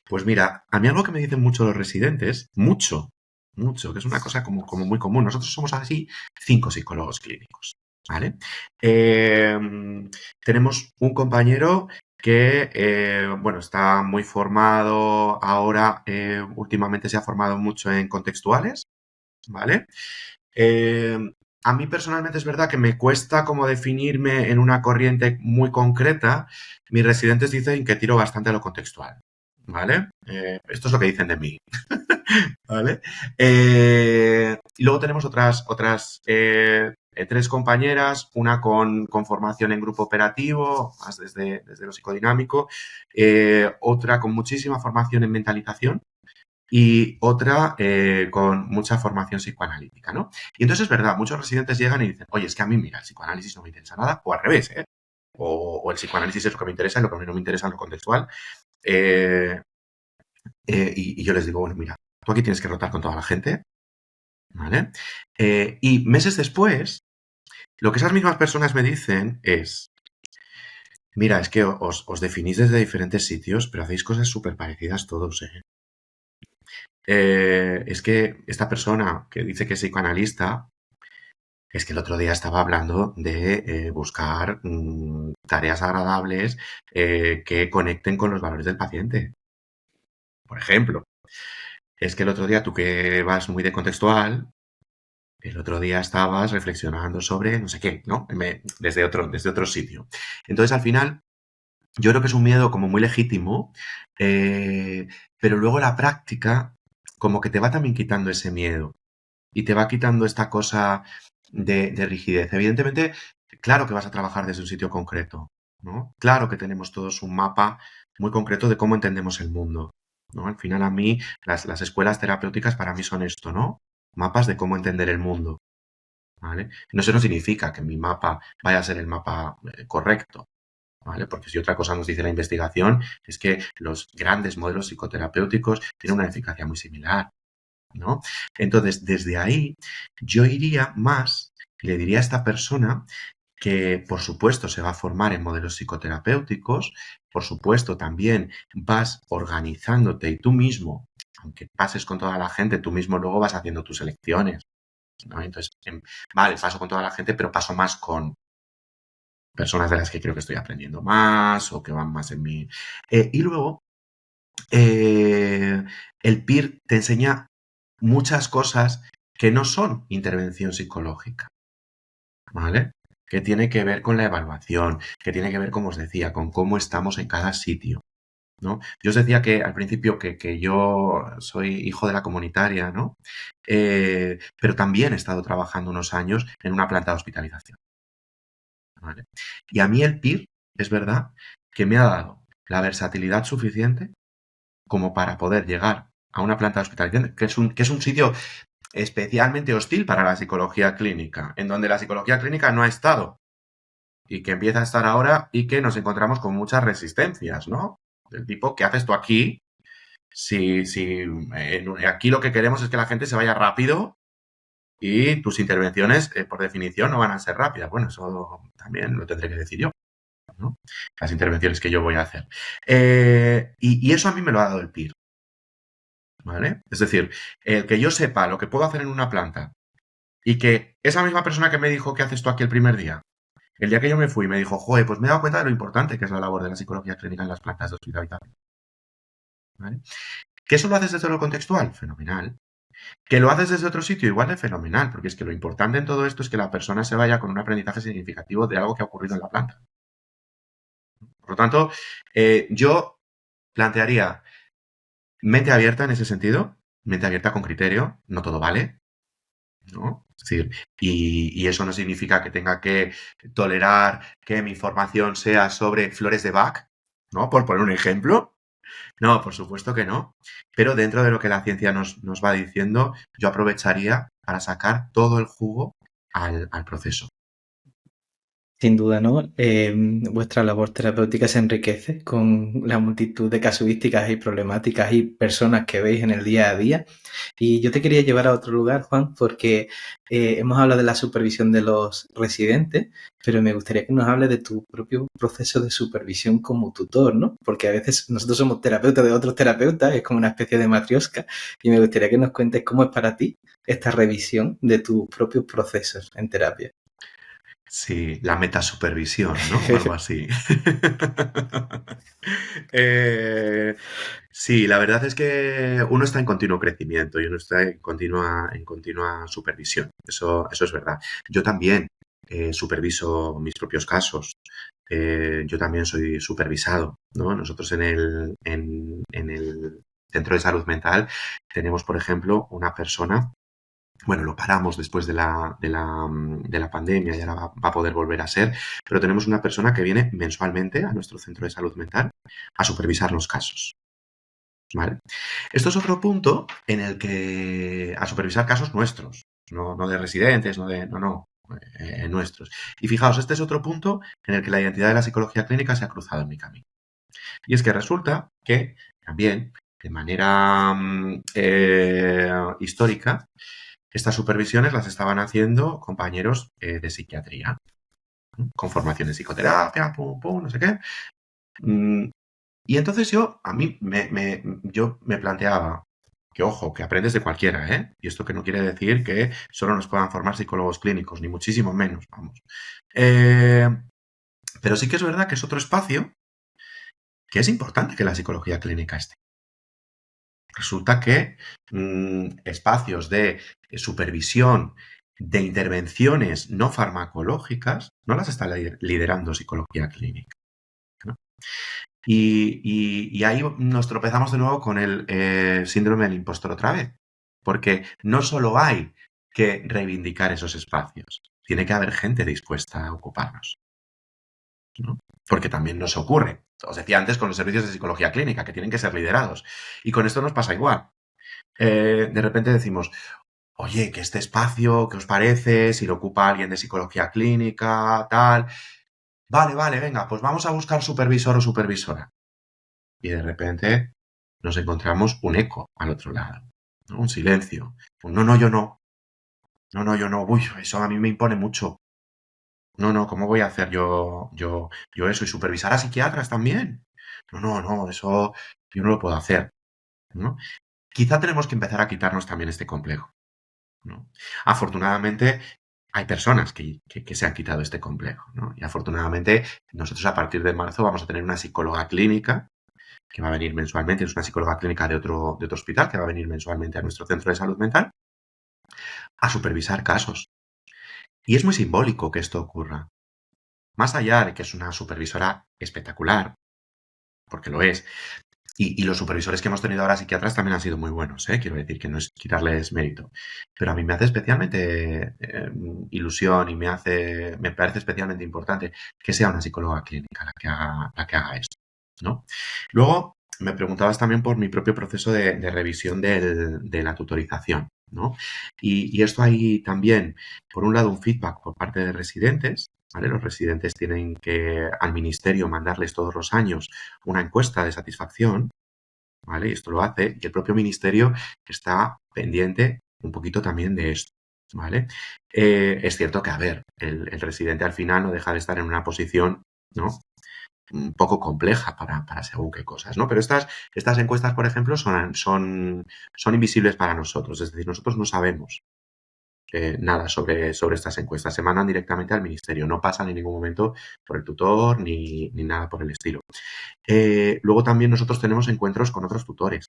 pues mira, a mí algo que me dicen mucho los residentes, mucho, que es una cosa como muy común. Nosotros somos así 5 psicólogos clínicos, ¿vale? Tenemos un compañero que, bueno, está muy formado ahora, últimamente se ha formado mucho en contextuales, ¿vale? A mí personalmente es verdad que me cuesta como definirme en una corriente muy concreta. Mis residentes dicen que tiro bastante a lo contextual, ¿vale? Esto es lo que dicen de mí, ¿vale? Y luego tenemos otras 3 compañeras, una con formación en grupo operativo, más desde lo psicodinámico, otra con muchísima formación en mentalización, y otra con mucha formación psicoanalítica, ¿no? Y entonces es verdad, muchos residentes llegan y dicen, oye, es que a mí, mira, el psicoanálisis no me interesa nada, o al revés, ¿eh? O el psicoanálisis es lo que me interesa y lo que a mí no me interesa es lo contextual. Eh, y yo les digo, bueno, mira, tú aquí tienes que rotar con toda la gente, ¿vale? Y meses después, lo que esas mismas personas me dicen es, mira, es que os definís desde diferentes sitios, pero hacéis cosas súper parecidas todos, ¿eh? Es que esta persona que dice que es psicoanalista, es que el otro día estaba hablando de buscar tareas agradables que conecten con los valores del paciente. Por ejemplo, es que el otro día tú que vas muy de contextual, el otro día estabas reflexionando sobre no sé qué, ¿no? Desde otro sitio. Entonces, al final, yo creo que es un miedo como muy legítimo, pero luego la práctica como que te va también quitando ese miedo y te va quitando esta cosa de rigidez. Evidentemente, claro que vas a trabajar desde un sitio concreto, ¿no? Claro que tenemos todos un mapa muy concreto de cómo entendemos el mundo, ¿no? Al final, a mí, las escuelas terapéuticas para mí son esto, ¿no? Mapas de cómo entender el mundo, ¿vale? No, eso no significa que mi mapa vaya a ser el mapa correcto, ¿vale? Porque si otra cosa nos dice la investigación es que los grandes modelos psicoterapéuticos tienen una eficacia muy similar, ¿no? Entonces, desde ahí, yo iría más, le diría a esta persona que, por supuesto, se va a formar en modelos psicoterapéuticos, por supuesto, también vas organizándote y tú mismo, aunque pases con toda la gente, tú mismo luego vas haciendo tus elecciones, ¿no? Entonces, vale, paso con toda la gente, pero paso más con personas de las que creo que estoy aprendiendo más o que van más en mí. Y luego, el PIR te enseña muchas cosas que no son intervención psicológica, ¿vale? Que tiene que ver con la evaluación, que tiene que ver, como os decía, con cómo estamos en cada sitio, ¿no? Yo os decía que al principio que yo soy hijo de la comunitaria, ¿no? Pero también he estado trabajando unos años en una planta de hospitalización, ¿vale? Y a mí el PIR, es verdad, que me ha dado la versatilidad suficiente como para poder llegar a una planta de hospitalización, que es un sitio especialmente hostil para la psicología clínica, en donde la psicología clínica no ha estado y que empieza a estar ahora y que nos encontramos con muchas resistencias, ¿no? Del tipo, ¿qué haces tú aquí? Si aquí lo que queremos es que la gente se vaya rápido y tus intervenciones, por definición, no van a ser rápidas. Bueno, eso también lo tendré que decir yo, ¿no? Las intervenciones que yo voy a hacer. Y eso a mí me lo ha dado el PIR, ¿vale? Es decir, el que yo sepa lo que puedo hacer en una planta y que esa misma persona que me dijo, ¿qué haces tú aquí el primer día? El día que yo me fui me dijo, joder, pues me he dado cuenta de lo importante que es la labor de la psicología clínica en las plantas de hospitalización, ¿vale? ¿Que eso lo haces desde lo contextual? Fenomenal. ¿Que lo haces desde otro sitio? Igual de fenomenal, porque es que lo importante en todo esto es que la persona se vaya con un aprendizaje significativo de algo que ha ocurrido en la planta. Por lo tanto, yo plantearía mente abierta en ese sentido, mente abierta con criterio, no todo vale, ¿no? Es decir, y eso no significa que tenga que tolerar que mi formación sea sobre flores de Bach, ¿no? Por poner un ejemplo. No, por supuesto que no. Pero dentro de lo que la ciencia nos va diciendo, yo aprovecharía para sacar todo el jugo al proceso. Sin duda, ¿no? Vuestra labor terapéutica se enriquece con la multitud de casuísticas y problemáticas y personas que veis en el día a día. Y yo te quería llevar a otro lugar, Juan, porque hemos hablado de la supervisión de los residentes, pero me gustaría que nos hables de tu propio proceso de supervisión como tutor, ¿no? Porque a veces nosotros somos terapeutas de otros terapeutas, es como una especie de matriosca, y me gustaría que nos cuentes cómo es para ti esta revisión de tus propios procesos en terapia. Sí, la metasupervisión, ¿no? O algo así. Eh, sí, la verdad es que uno está en continuo crecimiento y uno está en continua supervisión. Eso es verdad. Yo también superviso mis propios casos. Yo también soy supervisado, ¿no? Nosotros en el centro de salud mental tenemos, por ejemplo, una persona. Bueno, lo paramos después de la pandemia y ahora va a poder volver a ser, pero tenemos una persona que viene mensualmente a nuestro centro de salud mental a supervisar los casos, ¿vale? Esto es otro punto en el que a supervisar casos nuestros, no de residentes, no, nuestros. Y fijaos, este es otro punto en el que la identidad de la psicología clínica se ha cruzado en mi camino. Y es que resulta que también, de manera histórica, estas supervisiones las estaban haciendo compañeros de psiquiatría, con formación en psicoterapia, no sé qué. Y entonces yo me planteaba que, ojo, que aprendes de cualquiera, ¿eh? Y esto que no quiere decir que solo nos puedan formar psicólogos clínicos, ni muchísimo menos, vamos. Pero sí que es verdad que es otro espacio que es importante que la psicología clínica esté. Resulta que espacios de supervisión, de intervenciones no farmacológicas, no las está liderando psicología clínica, ¿no? Y ahí nos tropezamos de nuevo con el síndrome del impostor otra vez, porque no solo hay que reivindicar esos espacios, tiene que haber gente dispuesta a ocuparnos, ¿no? Porque también nos ocurre, os decía antes, con los servicios de psicología clínica, que tienen que ser liderados, y con esto nos pasa igual. De repente decimos, oye, que este espacio, ¿qué os parece? Si lo ocupa alguien de psicología clínica, tal. Vale, venga, pues vamos a buscar supervisor o supervisora. Y de repente nos encontramos un eco al otro lado, ¿no? Un silencio. No, yo no. No, yo no. Uy, eso a mí me impone mucho. No, ¿cómo voy a hacer yo eso? ¿Y supervisar a psiquiatras también? No, eso yo no lo puedo hacer, ¿no? Quizá tenemos que empezar a quitarnos también este complejo, ¿no? Afortunadamente, hay personas que se han quitado este complejo, ¿no? Y afortunadamente, nosotros a partir de marzo vamos a tener una psicóloga clínica que va a venir mensualmente, es una psicóloga clínica de otro hospital que va a venir mensualmente a nuestro centro de salud mental a supervisar casos. Y es muy simbólico que esto ocurra. Más allá de que es una supervisora espectacular, porque lo es, y los supervisores que hemos tenido ahora psiquiatras también han sido muy buenos, ¿eh? Quiero decir que no es quitarles mérito. Pero a mí me hace especialmente ilusión y me parece especialmente importante que sea una psicóloga clínica la que haga esto, ¿no? Luego, me preguntabas también por mi propio proceso de revisión de la tutorización, ¿no? Y esto hay también, por un lado, un feedback por parte de residentes, ¿vale? Los residentes tienen que al ministerio mandarles todos los años una encuesta de satisfacción, ¿vale? Y esto lo hace, y el propio ministerio está pendiente un poquito también de esto, ¿vale? Es cierto que, a ver, el residente al final no deja de estar en una posición, ¿no? Un poco compleja para según qué cosas, ¿no? Pero estas encuestas, por ejemplo, son invisibles para nosotros, es decir, nosotros no sabemos nada sobre estas encuestas. Se mandan directamente al ministerio, no pasan en ningún momento por el tutor ni nada por el estilo. Luego también nosotros tenemos encuentros con otros tutores.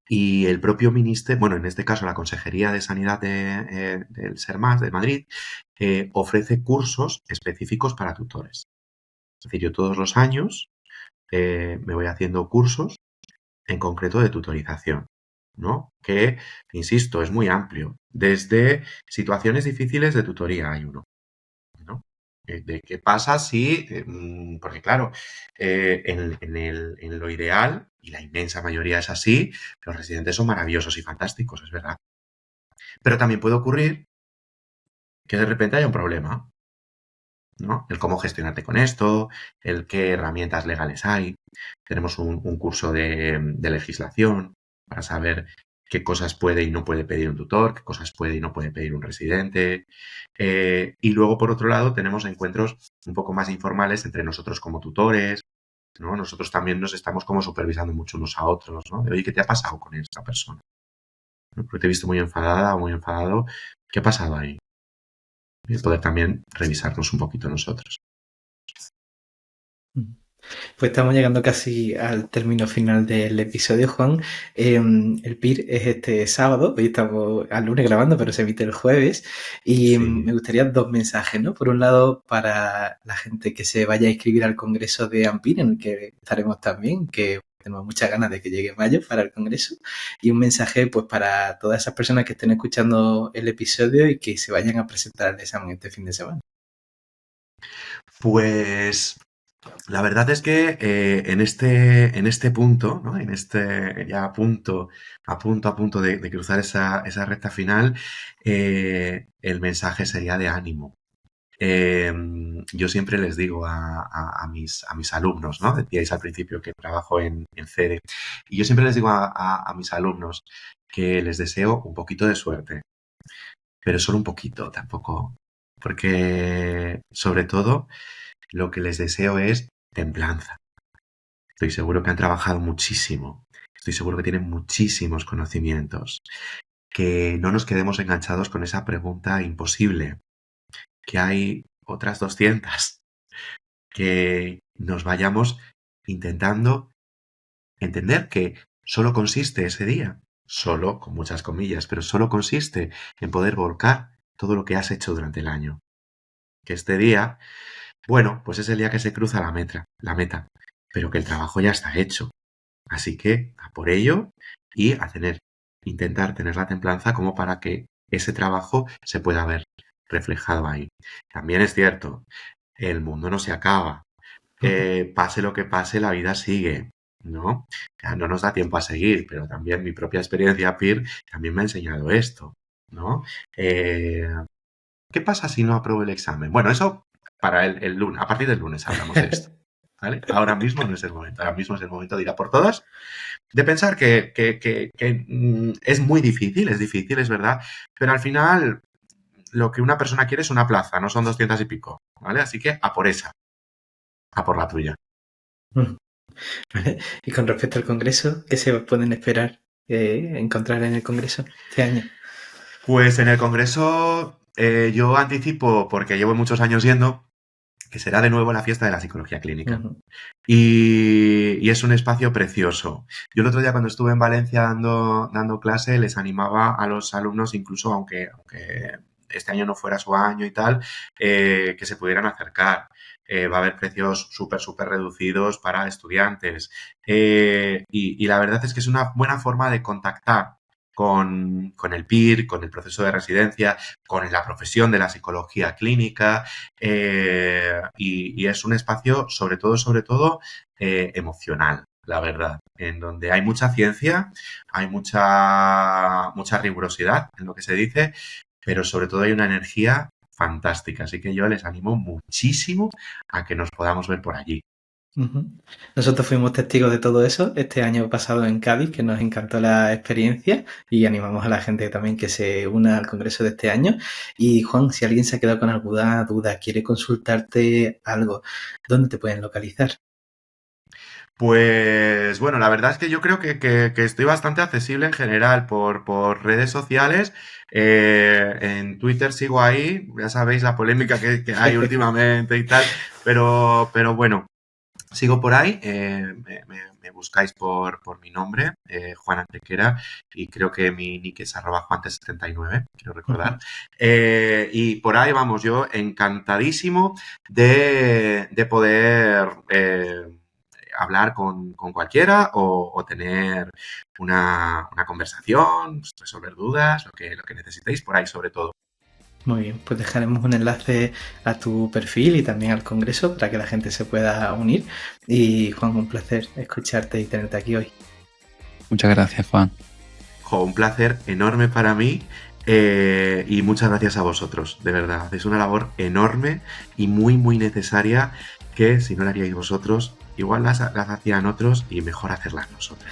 Y el propio ministerio, bueno, en este caso la Consejería de Sanidad del SERMAS de Madrid, ofrece cursos específicos para tutores. Es decir, yo todos los años me voy haciendo cursos en concreto de tutorización, ¿no? Que, insisto, es muy amplio. Desde situaciones difíciles de tutoría hay uno, ¿no? De qué pasa si, porque claro, en lo ideal, y la inmensa mayoría es así, los residentes son maravillosos y fantásticos, es verdad. Pero también puede ocurrir que de repente haya un problema. ¿no? El cómo gestionarte con esto, el qué herramientas legales hay. Tenemos un curso de legislación para saber qué cosas puede y no puede pedir un tutor, qué cosas puede y no puede pedir un residente. Y luego, por otro lado, tenemos encuentros un poco más informales entre nosotros como tutores, ¿no? Nosotros también nos estamos como supervisando mucho unos a otros, ¿no? De, oye, ¿qué te ha pasado con esta persona? ¿No? Porque te he visto muy enfadada o muy enfadado. ¿Qué ha pasado ahí? Y poder también revisarnos un poquito nosotros. Pues estamos llegando casi al término final del episodio, Juan. El PIR es este sábado, hoy estamos al lunes grabando, pero se emite el jueves. Y Sí. me gustaría 2 mensajes, ¿no? Por un lado, para la gente que se vaya a inscribir al congreso de AMPIR, en el que estaremos también, que tenemos muchas ganas de que llegue mayo para el congreso. Y un mensaje, pues, para todas esas personas que estén escuchando el episodio y que se vayan a presentar el examen este fin de semana. Pues la verdad es que en este punto, ¿no? En este ya a punto de cruzar esa recta final, el mensaje sería de ánimo. Yo siempre les digo a mis alumnos, ¿no? Decíais al principio que trabajo en CEDE, y yo siempre les digo a mis alumnos que les deseo un poquito de suerte, pero solo un poquito, tampoco, porque sobre todo lo que les deseo es templanza. Estoy seguro que han trabajado muchísimo, estoy seguro que tienen muchísimos conocimientos, que no nos quedemos enganchados con esa pregunta imposible, que hay otras 200, que nos vayamos intentando entender que solo consiste ese día, solo, con muchas comillas, pero solo consiste en poder volcar todo lo que has hecho durante el año. Que este día, bueno, pues es el día que se cruza la meta, pero que el trabajo ya está hecho. Así que a por ello y intentar tener la templanza como para que ese trabajo se pueda ver reflejado ahí. También es cierto, el mundo no se acaba. Pase lo que pase, la vida sigue, ¿no? Ya no nos da tiempo a seguir, pero también mi propia experiencia PIR también me ha enseñado esto, ¿no? ¿Qué pasa si no apruebo el examen? Bueno, eso para el lunes, a partir del lunes hablamos de esto, ¿vale? Ahora mismo no es el momento, ahora mismo es el momento de ir a por todas, de pensar que es muy difícil, es verdad, pero al final lo que una persona quiere es una plaza, no son 200 y pico, ¿vale? Así que a por esa, a por la tuya. ¿Vale? Y con respecto al congreso, ¿qué se pueden esperar encontrar en el congreso este año? Pues en el congreso yo anticipo, porque llevo muchos años yendo, que será de nuevo la fiesta de la psicología clínica. Uh-huh. Y es un espacio precioso. Yo el otro día cuando estuve en Valencia dando clase les animaba a los alumnos, incluso aunque este año no fuera su año y tal, que se pudieran acercar. Va a haber precios súper reducidos para estudiantes. Y la verdad es que es una buena forma de contactar con el PIR, con el proceso de residencia, con la profesión de la psicología clínica, y es un espacio sobre todo emocional, la verdad, en donde hay mucha ciencia, hay mucha rigurosidad en lo que se dice, pero sobre todo hay una energía fantástica, así que yo les animo muchísimo a que nos podamos ver por allí. Uh-huh. Nosotros fuimos testigos de todo eso este año pasado en Cádiz, que nos encantó la experiencia, y animamos a la gente también que se una al congreso de este año. Y Juan, si alguien se ha quedado con alguna duda, quiere consultarte algo, ¿dónde te pueden localizar? Pues bueno, la verdad es que yo creo que estoy bastante accesible en general por redes sociales. En Twitter sigo ahí, ya sabéis la polémica que hay últimamente y tal, pero bueno, sigo por ahí, me buscáis por mi nombre, Juan Antequera, y creo que mi nick es @juantes79, quiero recordar. Y por ahí vamos, yo encantadísimo de poder hablar con cualquiera o tener una conversación, resolver dudas, lo que necesitéis por ahí sobre todo. Muy bien, pues dejaremos un enlace a tu perfil y también al congreso para que la gente se pueda unir. Y Juan, un placer escucharte y tenerte aquí hoy. Muchas gracias, Juan. Un placer enorme para mí Y muchas gracias a vosotros, de verdad. Hacéis una labor enorme y muy, muy necesaria que si no la haríais vosotros, igual las hacían otros y mejor hacerlas nosotros.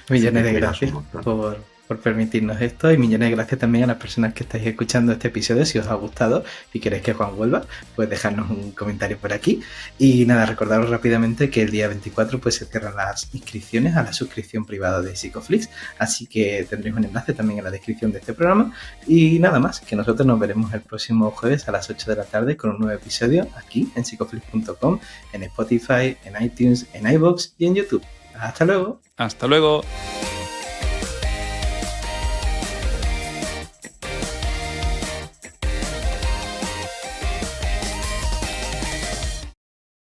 Millones de cuidaos gracias un montón. por permitirnos esto y millones de gracias también a las personas que estáis escuchando este episodio. Si os ha gustado y queréis que Juan vuelva, pues dejadnos un comentario por aquí. Y nada, recordaros rápidamente que el día 24 pues se cierran las inscripciones a la suscripción privada de Psicoflix, así que tendréis un enlace también en la descripción de este programa. Y nada más, que nosotros nos veremos el próximo jueves a las 8 de la tarde con un nuevo episodio aquí en psicoflix.com, en Spotify, en iTunes, en iVoox y en YouTube. ¡Hasta luego! Hasta luego.